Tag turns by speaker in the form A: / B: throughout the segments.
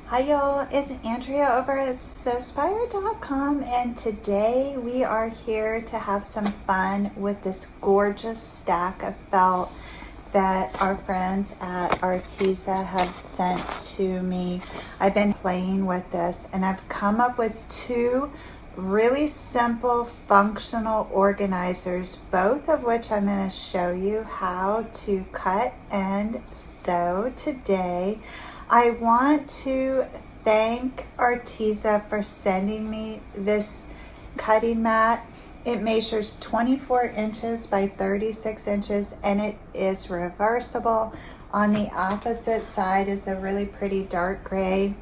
A: Hi y'all, it's Andrea over at Sewspire.com, and today we are here to have some fun with this gorgeous stack of felt that our friends at Arteza have sent to me. I've been playing with this and I've come up with two really simple functional organizers, both of which I'm going to show you how to cut and sew today. I want to thank Arteza for sending me this cutting mat. It measures 24 inches by 36 inches and it is reversible. On the opposite side is a really pretty dark gray,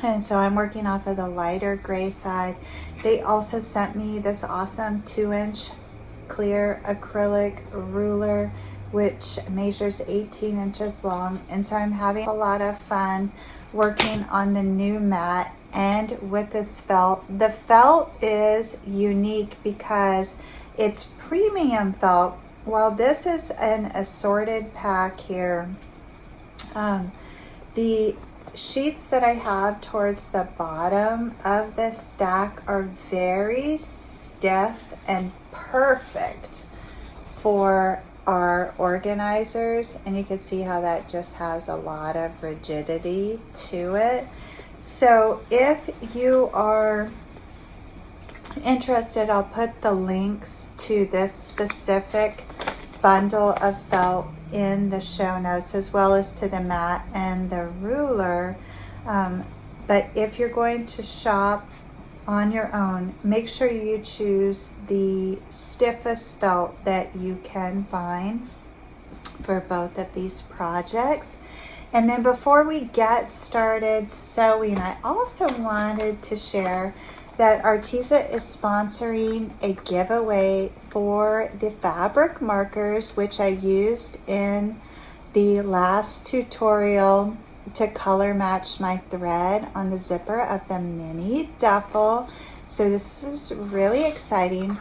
A: and so I'm working off of the lighter gray side. They also sent me this awesome 2-inch clear acrylic ruler which measures 18 inches long, and so I'm having a lot of fun working on the new mat and with this felt. The felt is unique because it's premium felt. While this is an assorted pack here, the sheets that I have towards the bottom of this stack are very stiff and perfect for our organizers, and you can see how that just has a lot of rigidity to it. So if you are interested, I'll put the links to this specific bundle of felt in the show notes, as well as to the mat and the ruler. But if you're going to shop on your own, make sure you choose the stiffest felt that you can find for both of these projects. And then before we get started sewing, I also wanted to share that Arteza is sponsoring a giveaway for the fabric markers, which I used in the last tutorial to color match my thread on the zipper of the mini duffel. So this is really exciting.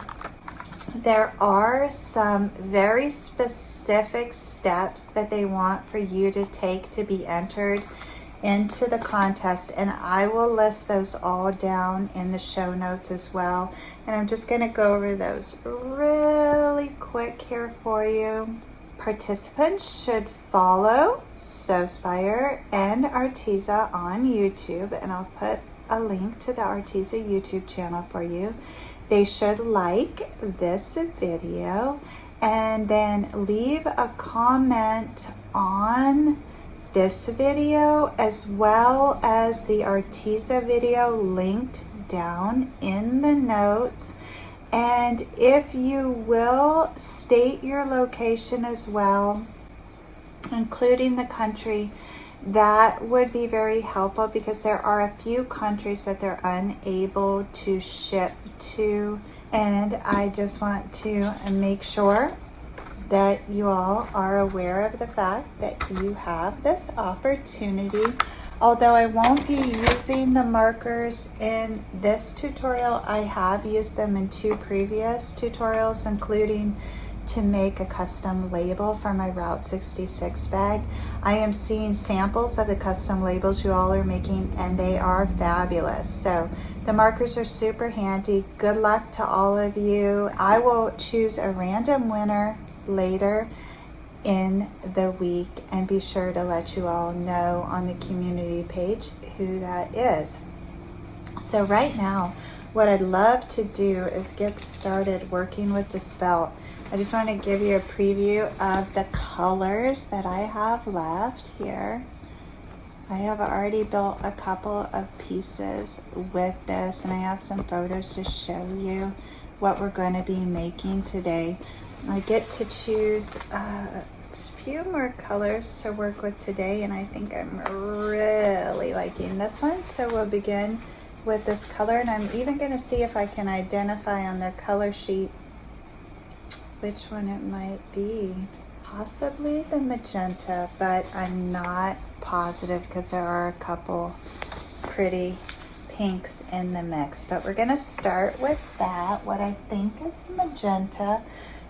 A: There are some very specific steps that they want for you to take to be entered into the contest, and I will list those all down in the show notes as well. And I'm just going to go over those really quick here for you. Participants should follow Sewspire and Arteza on YouTube, and I'll put a link to the Arteza YouTube channel for you. They should like this video and then leave a comment on this video as well as the Arteza video linked down in the notes. And if you will state your location as well, including the country, that would be very helpful, because there are a few countries that they're unable to ship to. And I just want to make sure that you all are aware of the fact that you have this opportunity. Although I won't be using the markers in this tutorial, I have used them in 2 previous tutorials, including to make a custom label for my Route 66 bag. I am seeing samples of the custom labels you all are making, and they are fabulous. So the markers are super handy. Good luck to all of you. I will choose a random winner later in the week and be sure to let you all know on the community page who that is. So right now, what I'd love to do is get started working with this felt. I just want to give you a preview of the colors that I have left here. I have already built a couple of pieces with this, and I have some photos to show you what we're going to be making today. I get to choose a few more colors to work with today, and I think I'm really liking this one. So we'll begin with this color, and I'm even going to see if I can identify on their color sheet which one it might be. Possibly the magenta, but I'm not positive because there are a couple pretty pinks in the mix. But we're going to start with that, what I think is magenta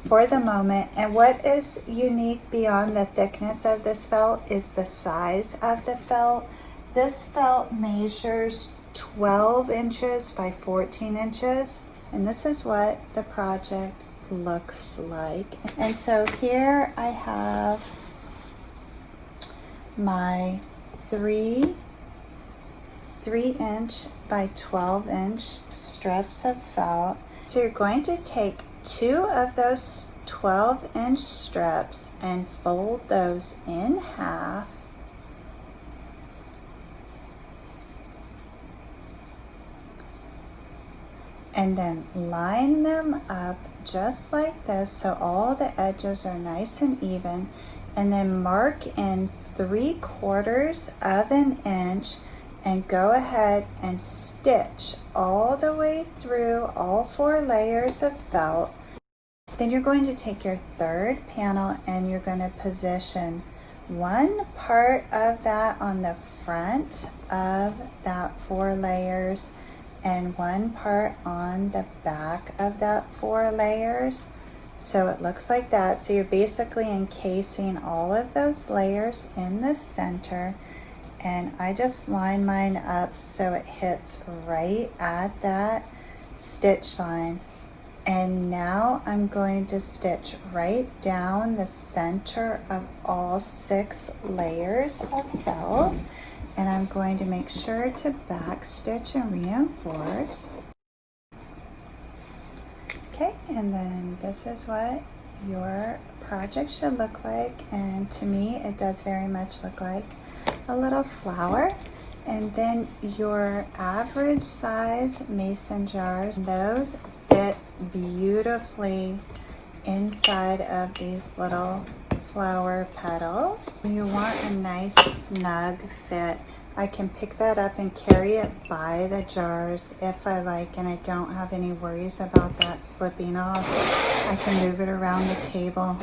A: for the moment. And what is unique beyond the thickness of this felt is the size of the felt. This felt measures 12 inches by 14 inches, and this is what the project looks like. And so here I have my 3-inch by 12-inch strips of felt. So you're going to take 2 of those 12-inch strips and fold those in half. And then line them up just like this so all the edges are nice and even. And then mark in 3/4 of an inch and go ahead and stitch all the way through all 4 layers of felt. Then you're going to take your 3rd panel and you're going to position one part of that on the front of that 4 layers and one part on the back of that 4 layers. So it looks like that. So you're basically encasing all of those layers in the center. And I just line mine up so it hits right at that stitch line. And now I'm going to stitch right down the center of all 6 layers of felt. And I'm going to make sure to back stitch and reinforce. Okay, and then this is what your project should look like. And to me, it does very much look like a little flower. And then your average size mason jars, those fit beautifully inside of these little flower petals. You want a nice snug fit. I can pick that up and carry it by the jars if I like, and I don't have any worries about that slipping off. I can move it around the table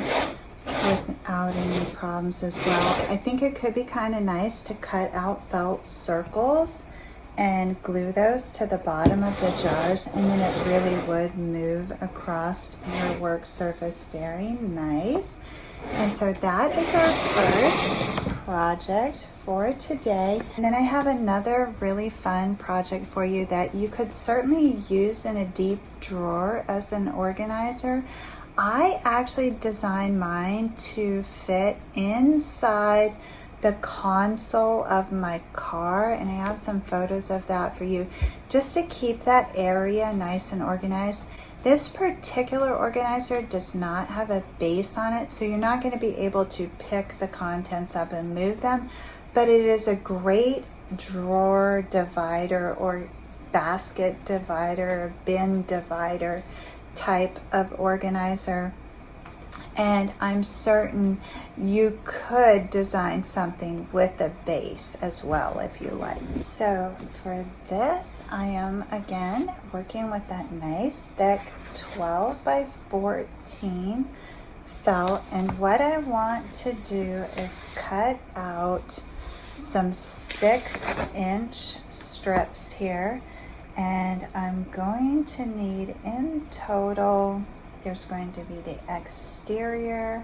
A: without any problems as well. I think it could be kind of nice to cut out felt circles and glue those to the bottom of the jars, and then it really would move across your work surface very nice. And so that is our first project for today. And then I have another really fun project for you that you could certainly use in a deep drawer as an organizer. I actually designed mine to fit inside the console of my car, and I have some photos of that for you just to keep that area nice and organized. This particular organizer does not have a base on it, so you're not going to be able to pick the contents up and move them, but it is a great drawer divider or basket divider, bin divider type of organizer. And I'm certain you could design something with a base as well if you like. So for this, I am again working with that nice thick 12 by 14 felt. And what I want to do is cut out some 6-inch strips here. And I'm going to need in total, there's going to be the exterior.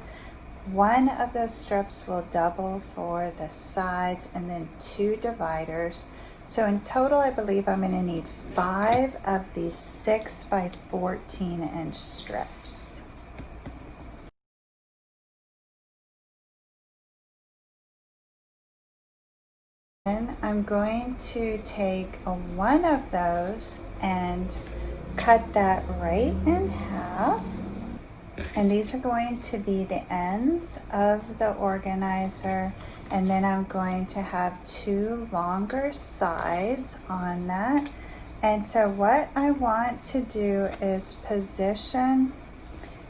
A: One of those strips will double for the sides, and then 2 dividers. So in total, I believe I'm going to need 5 of these 6 by 14-inch strips. Then I'm going to take one of those and cut that right in half, and these are going to be the ends of the organizer, and then I'm going to have 2 longer sides on that. And so what I want to do is position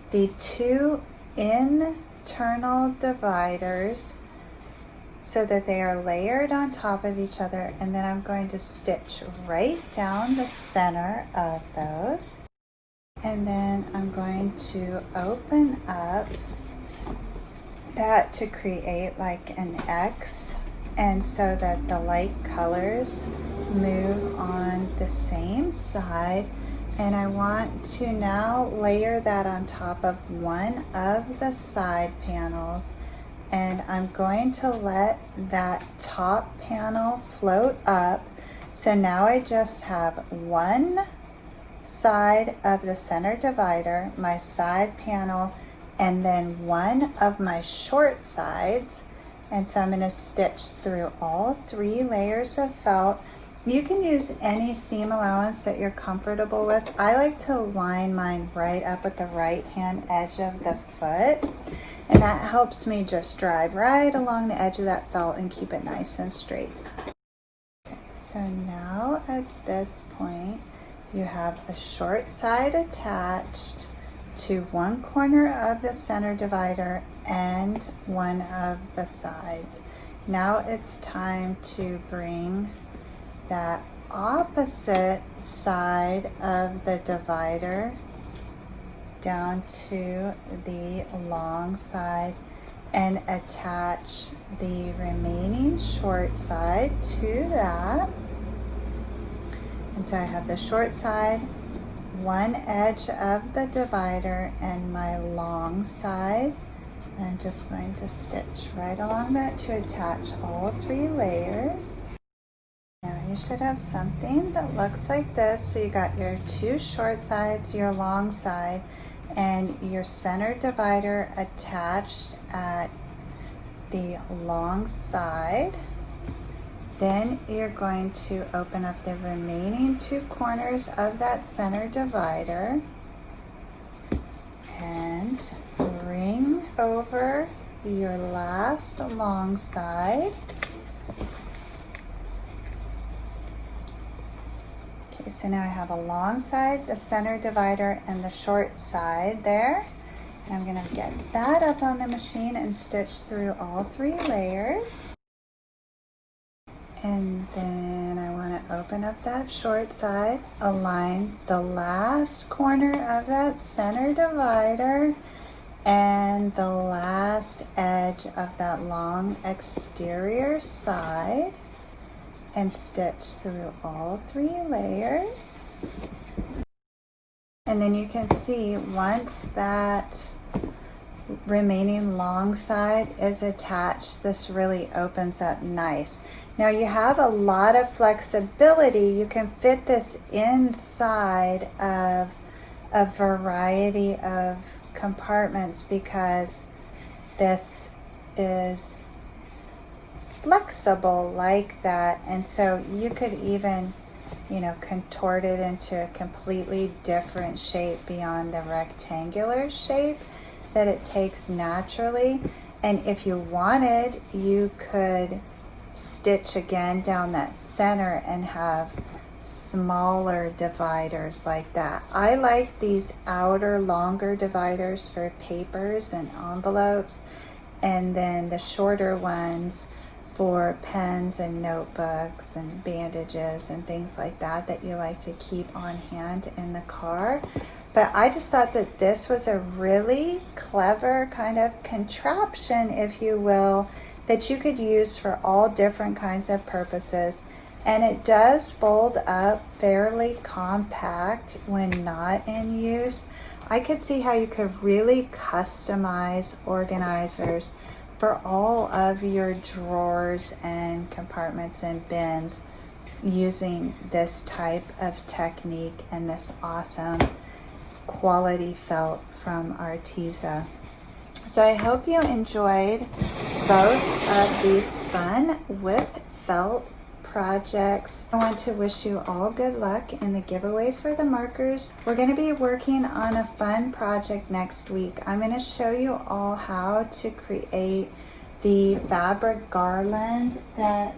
A: the 2 internal dividers so that they are layered on top of each other, and then I'm going to stitch right down the center of those. And then I'm going to open up that to create like an X, and so that the light colors move on the same side. And I want to now layer that on top of one of the side panels and I'm going to let that top panel float up. So now I just have one side of the center divider, my side panel, and then one of my short sides. And so I'm going to stitch through all 3 layers of felt. You can use any seam allowance that you're comfortable with. I like to line mine right up at the right hand edge of the foot, and that helps me just drive right along the edge of that felt and keep it nice and straight. Okay, so now at this point you have a short side attached to one corner of the center divider and one of the sides. Now it's time to bring that opposite side of the divider down to the long side and attach the remaining short side to that. And so I have the short side, one edge of the divider, and my long side. I'm just going to stitch right along that to attach all 3 layers. Now you should have something that looks like this. So you got your 2 short sides, your long side, and your center divider attached at the long side. Then you're going to open up the remaining 2 corners of that center divider and bring over your last long side. Okay, so now I have a long side, the center divider, and the short side there. And I'm going to get that up on the machine and stitch through all 3 layers. And then I want to open up that short side, align the last corner of that center divider and the last edge of that long exterior side, and stitch through all 3 layers. And then you can see once that remaining long side is attached, this really opens up nice. Now you have a lot of flexibility. You can fit this inside of a variety of compartments because this is flexible like that. And so you could even, contort it into a completely different shape beyond the rectangular shape that it takes naturally. And if you wanted, you could stitch again down that center and have smaller dividers like that. I like these outer longer dividers for papers and envelopes, and then the shorter ones for pens and notebooks and bandages and things like that that you like to keep on hand in the car. But I just thought that this was a really clever kind of contraption, if you will, that you could use for all different kinds of purposes. And it does fold up fairly compact when not in use. I could see how you could really customize organizers for all of your drawers and compartments and bins using this type of technique and this awesome quality felt from Arteza. So I hope you enjoyed both of these fun with felt projects. I want to wish you all good luck in the giveaway for the markers. We're going to be working on a fun project next week. I'm going to show you all how to create the fabric garland that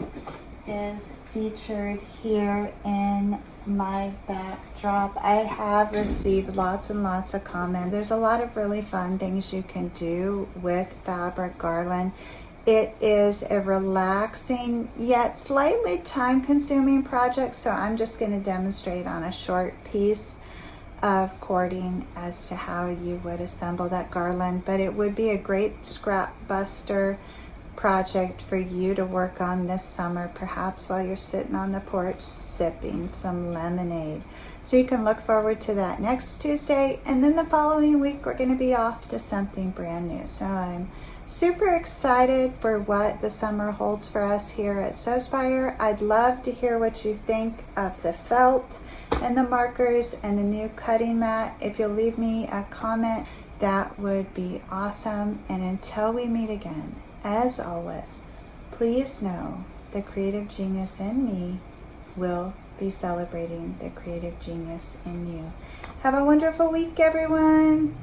A: is featured here in my backdrop. I have received lots and lots of comments. There's a lot of really fun things you can do with fabric garland. It is a relaxing yet slightly time-consuming project, so I'm just going to demonstrate on a short piece of cording as to how you would assemble that garland. But it would be a great scrap buster project for you to work on this summer, perhaps while you're sitting on the porch sipping some lemonade. So you can look forward to that next Tuesday, and then the following week we're going to be off to something brand new. So I'm super excited for what the summer holds for us here at Sewspire. I'd love to hear what you think of the felt and the markers and the new cutting mat. If you'll leave me a comment, that would be awesome. And until we meet again, as always, please know the creative genius in me will be celebrating the creative genius in you. Have a wonderful week, everyone.